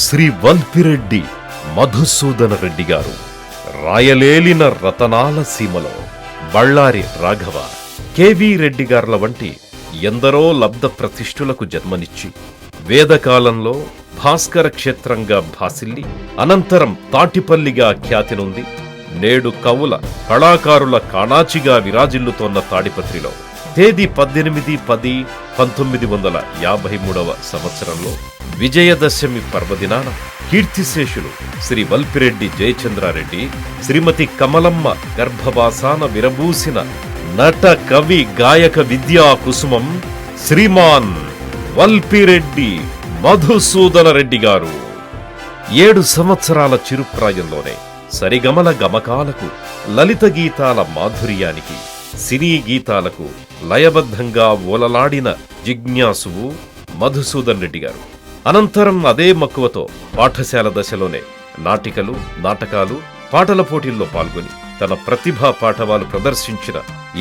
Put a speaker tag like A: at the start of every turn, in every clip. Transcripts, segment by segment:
A: శ్రీ వల్పిరెడ్డి మధుసూదన రెడ్డి గారు రాయలేలిన రతనాల సీమలో బళ్ళారి రాఘవ, కెవి రెడ్డి గార్ల వంటి ఎందరో లబ్ధ ప్రతిష్ఠులకు జన్మనిచ్చి వేదకాలంలో భాస్కర క్షేత్రంగా భాసిల్లి అనంతరం తాటిపల్లిగా ఖ్యాతి నొంది నేడు కవుల కళాకారుల కాణాచిగా విరాజిల్లుతోన్న తాడిపత్రిలో తేదీ 18-10-1953 సంవత్సరంలో విజయదశమి పర్వదినాన కీర్తిశేషులు శ్రీ వల్పిరెడ్డి జయచంద్రారెడ్డి, శ్రీమతి కమలమ్మ గర్భవాసాన విరబూసిన నట కవి గాయక విద్యా కుసుమం శ్రీమాన్ వల్పిరెడ్డి మధుసూదన రెడ్డి గారు 7 సంవత్సరాల చిరుప్రాయంలోనే సరిగమల గమకాలకు, లలిత గీతాల మాధుర్యానికి, సినీ గీతాలకు లయబద్ధంగా ఓలలాడిన జిజ్ఞాసువు మధుసూదన్ రెడ్డి గారు. అనంతరం అదే మక్కువతో పాఠశాల దశలోనే నాటికలు, నాటకాలు, పాటల పోటీల్లో పాల్గొని తన ప్రతిభా పాఠవాలు ప్రదర్శించిన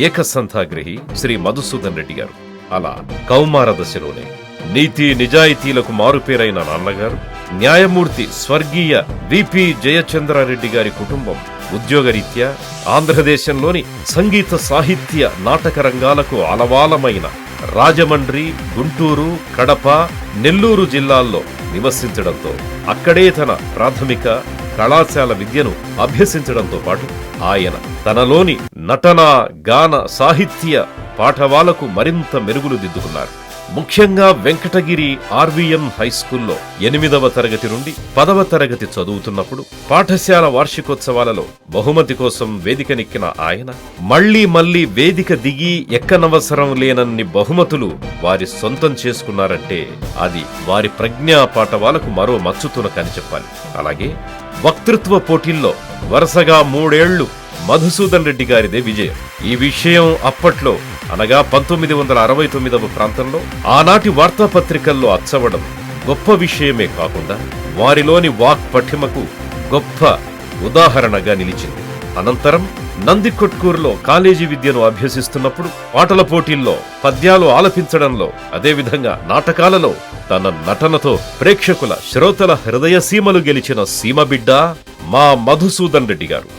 A: ఏకసంథాగ్రహి శ్రీ మధుసూదన్ రెడ్డి గారు. అలా కౌమార దశలోనే నీతి నిజాయితీలకు మారుపేరైన నాన్నగారు, న్యాయమూర్తి స్వర్గీయ విపి జయచంద్రారెడ్డి గారి కుటుంబం ఉద్యోగరీత్యా ఆంధ్రదేశంలోని సంగీత సాహిత్య నాటక రంగాలకు ఆలవాలమైన రాజమండ్రి, గుంటూరు, కడప, నెల్లూరు జిల్లాల్లో నివసించడంతో అక్కడే తన ప్రాథమిక కళాశాల విద్యను అభ్యసించడంతో పాటు ఆయన తనలోని నటన, గాన, సాహిత్య పాఠవాలకు మరింత మెరుగులు దిద్దుకున్నారు. ముఖ్యంగా వెంకటగిరి ఆర్వీఎం హైస్కూల్లో 8వ తరగతి నుండి 10వ తరగతి చదువుతున్నప్పుడు పాఠశాల వార్షికోత్సవాలలో బహుమతి కోసం వేదికనెక్కిన ఆయన మళ్లీ వేదిక దిగి ఎక్కనవసరం లేనన్ని బహుమతులు వారి సొంతం చేసుకున్నారంటే అది వారి ప్రజ్ఞా పాఠవాలకు మరో మచ్చుతునకని చెప్పాలి. అలాగే వక్తృత్వ పోటీల్లో వరుసగా 3 ఏళ్లు మధుసూదన్ రెడ్డి గారిదే విజయం. ఈ విషయం అప్పట్లో అనగా 1969వ ప్రాంతంలో ఆనాటి వార్తాపత్రికల్లో అచ్చవడం గొప్ప విషయమే కాకుండా వారిలోని వాక్ పఠిమకు గొప్ప ఉదాహరణగా నిలిచింది. అనంతరం నందికొట్కూరులో కాలేజీ విద్యను అభ్యసిస్తున్నప్పుడు పాటల పోటీల్లో పద్యాలు ఆలపించడంలో, అదేవిధంగా నాటకాలలో తన నటనతో ప్రేక్షకుల శ్రోతల హృదయ సీమలు గెలిచిన సీమబిడ్డ మా మధుసూదన్ రెడ్డి గారు.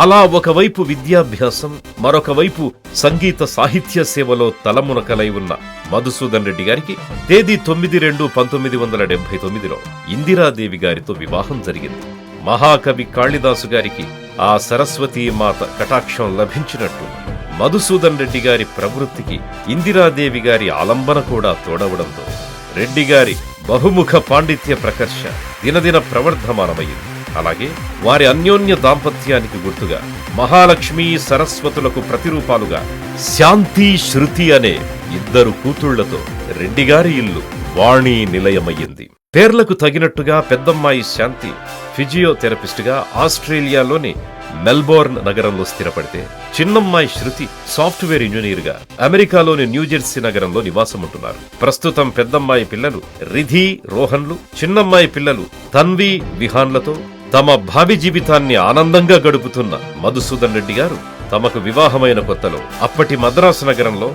A: అలా ఒకవైపు విద్యాభ్యాసం, మరొక వైపు సంగీత సాహిత్య సేవలో తలమునకలై ఉన్న మధుసూదన్ రెడ్డి గారికి తేదీ 9-2-1979లో ఇందిరాదేవి గారితో వివాహం జరిగింది. మహాకవి కాళిదాసు గారికి ఆ సరస్వతీ మాత కటాక్షం లభించినట్టు మధుసూదన్ రెడ్డి గారి ప్రవృత్తికి ఇందిరాదేవి గారి ఆలంబన కూడా తోడవడంతో రెడ్డి గారి బహుముఖ పాండిత్య ప్రకర్ష దినదిన ప్రవర్ధమానమయ్యింది. అలాగే వారి అన్యోన్య దాంపత్యానికి గుర్తుగా మహాలక్ష్మి, సరస్వతులకు ప్రతిరూపాలుగా శాంతి, శృతి అనే 2 కూతుళ్లతో రెడ్డిగారి ఇల్లు వాణి నిలయమయ్యింది. పేర్లకు తగినట్టుగా పెద్దమ్మాయి శాంతి ఫిజియోథెరపిస్ట్ గా ఆస్ట్రేలియాలోని మెల్బోర్న్ నగరంలో స్థిరపడితే, చిన్నమ్మాయి శృతి సాఫ్ట్వేర్ ఇంజనీర్ గా అమెరికాలోని న్యూజెర్సీ నగరంలో నివాసముంటున్నారు. ప్రస్తుతం పెద్దమ్మాయి పిల్లలు రిధి, రోహన్లు, చిన్నమ్మాయి పిల్లలు తన్వి, విహాన్లతో తమ భావి జీవితాన్ని ఆనందంగా గడుపుతున్న మధుసూదన్ రెడ్డి గారు తమకు వివాహమైన కొత్తలో అప్పటి మద్రాసు నగరంలో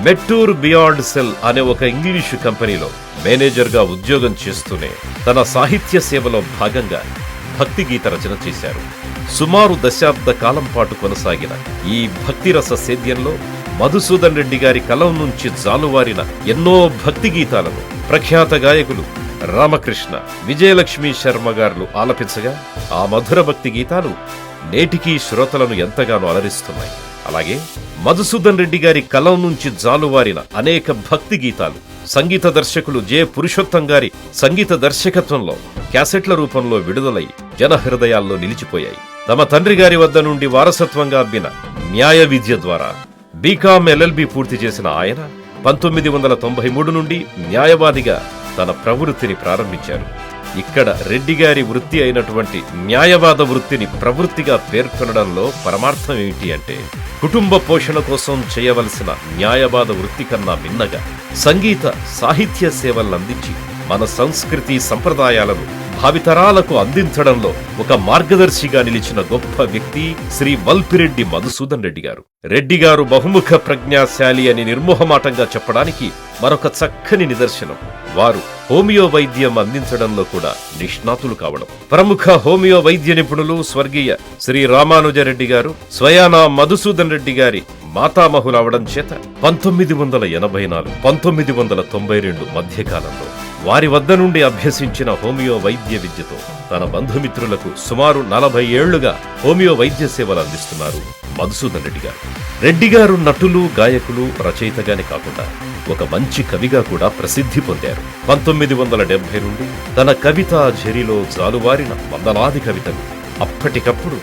A: మెట్టూర్ బియాండ్ సెల్ అనే ఒక ఇంగ్లీషు కంపెనీలో మేనేజర్గా ఉద్యోగం చేస్తూనే తన సాహిత్య సేవలో భాగంగా భక్తి గీత రచన చేశారు. సుమారు దశాబ్ద కాలం పాటు కొనసాగిన ఈ భక్తిరస సేద్యంలో మధుసూదన్ రెడ్డి గారి కలం నుంచి జాలువారిన ఎన్నో భక్తి గీతాలను ప్రఖ్యాత గాయకులు రామకృష్ణ, విజయలక్ష్మి శర్మ గారు ఆలపించగా ఆ మధుర భక్తి గీతాలు నేటికీ శ్రోతలను ఎంతగానో అలరిస్తున్నాయి. అలాగే మధుసూదన్ రెడ్డి గారి కలం నుంచి జాలువారిన అనేక భక్తి గీతాలు సంగీత దర్శకులు జె పురుషోత్తం గారి సంగీత దర్శకత్వంలో క్యాసెట్ల రూపంలో విడుదలై జనహృదయాల్లో నిలిచిపోయాయి. తమ తండ్రి గారి వద్ద నుండి వారసత్వంగా అబ్బిన న్యాయ విద్య ద్వారా బీకామ్ ఎల్ఎల్బి పూర్తి చేసిన ఆయన 1993 నుండి న్యాయవాదిగా తన ప్రవృత్తిని ప్రారంభించారు. ఇక్కడ రెడ్డిగారి వృత్తి అయినటువంటి న్యాయవాద వృత్తిని ప్రవృత్తిగా పేర్కొనడంలో పరమార్థం ఏమిటి అంటే, కుటుంబ పోషణ కోసం చేయవలసిన న్యాయవాద వృత్తి కన్నా మిన్నగా సంగీత సాహిత్య సేవలందించి మన సంస్కృతి సంప్రదాయాలను భావితరాలకు అందించడంలో ఒక మార్గదర్శిగా నిలిచిన గొప్ప వ్యక్తి శ్రీ వల్పిరెడ్డి మధుసూదన్ రెడ్డి గారు. రెడ్డి గారు బహుముఖ ప్రజ్ఞాశాలి అని నిర్మోహమాటంగా చెప్పడానికి మరొక చక్కని నిదర్శనం వారు హోమియో వైద్యం అందించడంలో కూడా నిష్ణాతులు కావడం. ప్రముఖ హోమియో వైద్య నిపుణులు స్వర్గీయ శ్రీ రామానుజరెడ్డి గారు స్వయానా మధుసూదన్ రెడ్డి గారి మాతామహులవడం చేత 1984-1992 మధ్యకాలంలో వారి వద్ద నుండి అభ్యసించిన హోమియో వైద్య విద్యతో తన బంధుమిత్రులకు సుమారు 40 ఏళ్లుగా హోమియో వైద్య సేవలు అందిస్తున్నారు మధుసూదన్ రెడ్డి గారు. రెడ్డి గారు నటులు, గాయకులు, రచయితగానే కాకుండా ఒక మంచి కవిగా కూడా ప్రసిద్ధి పొందారు. 1970 నుండి తన కవితా ఝరిలో జాలువారిన వందలాది కవితలు అప్పటికప్పుడు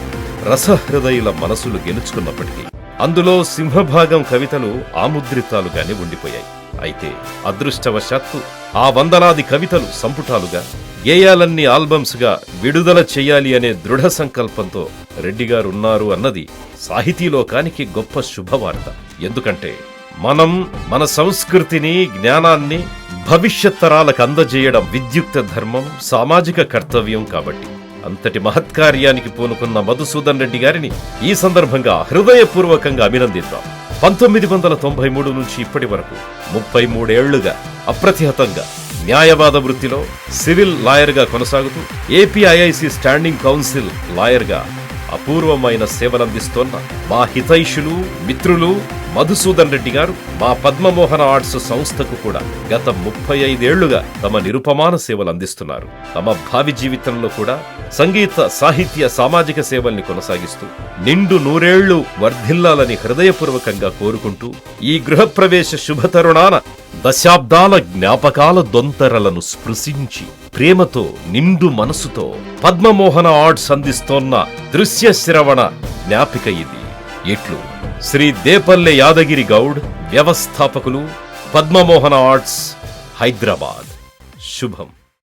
A: రసహృదయుల మనసులు గెలుచుకున్నప్పటికీ అందులో సింహభాగం కవితలు ఆముద్రితాలుగానే ఉండిపోయాయి. అయితే అదృష్టవశాత్తు ఆ వందలాది కవితలు సంపుటాలుగా, గేయాలన్నీ ఆల్బమ్స్ గా విడుదల చెయ్యాలి అనే దృఢ సంకల్పంతో రెడ్డిగారున్నారు అన్నది సాహితీలోకానికి గొప్ప శుభవార్త. ఎందుకంటే మనం మన సంస్కృతిని, జ్ఞానాన్ని భవిష్యత్ తరాలకు అందజేయడం విద్యుక్త ధర్మం, సామాజిక కర్తవ్యం. కాబట్టి అంతటి మహత్కార్యానికి పూనుకున్న మధుసూదన్ రెడ్డి గారిని ఈ సందర్భంగా హృదయపూర్వకంగా అభినందిద్దాం. 1993 నుంచి ఇప్పటి వరకు 33 ఏళ్లుగా అప్రతిహతంగా న్యాయవాద వృత్తిలో సివిల్ లాయర్గా కొనసాగుతూ ఏపీఐఐసి స్టాండింగ్ కౌన్సిల్ లాయర్గా అపూర్వమైన సేవలందిస్తోన్న మా హితైషులు, మిత్రులు మధుసూదన్ రెడ్డి గారు మా పద్మమోహన ఆర్ట్స్ సంస్థకు కూడా గత 35 ఏళ్లుగా తమ నిరుపమాన సేవలు అందిస్తున్నారు. తమ భావి జీవితంలో కూడా సంగీత, సాహిత్య, సామాజిక సేవల్ని కొనసాగిస్తూ నిండు 100 ఏళ్లు వర్ధిల్లాలని హృదయపూర్వకంగా కోరుకుంటూ ఈ గృహప్రవేశ శుభతరుణాన దశాబ్దాల జ్ఞాపకాల దొంతరలను స్పృశించి ప్రేమతో, నిండు మనసుతో పద్మమోహన ఆర్ట్స్ అందిస్తోన్న దృశ్య శ్రవణ జ్ఞాపిక ఇది. ఇట్లు శ్రీ దేపల్లె యాదగిరి గౌడ్, వ్యవస్థాపకులు, పద్మమోహన ఆర్ట్స్, హైదరాబాద్. శుభం.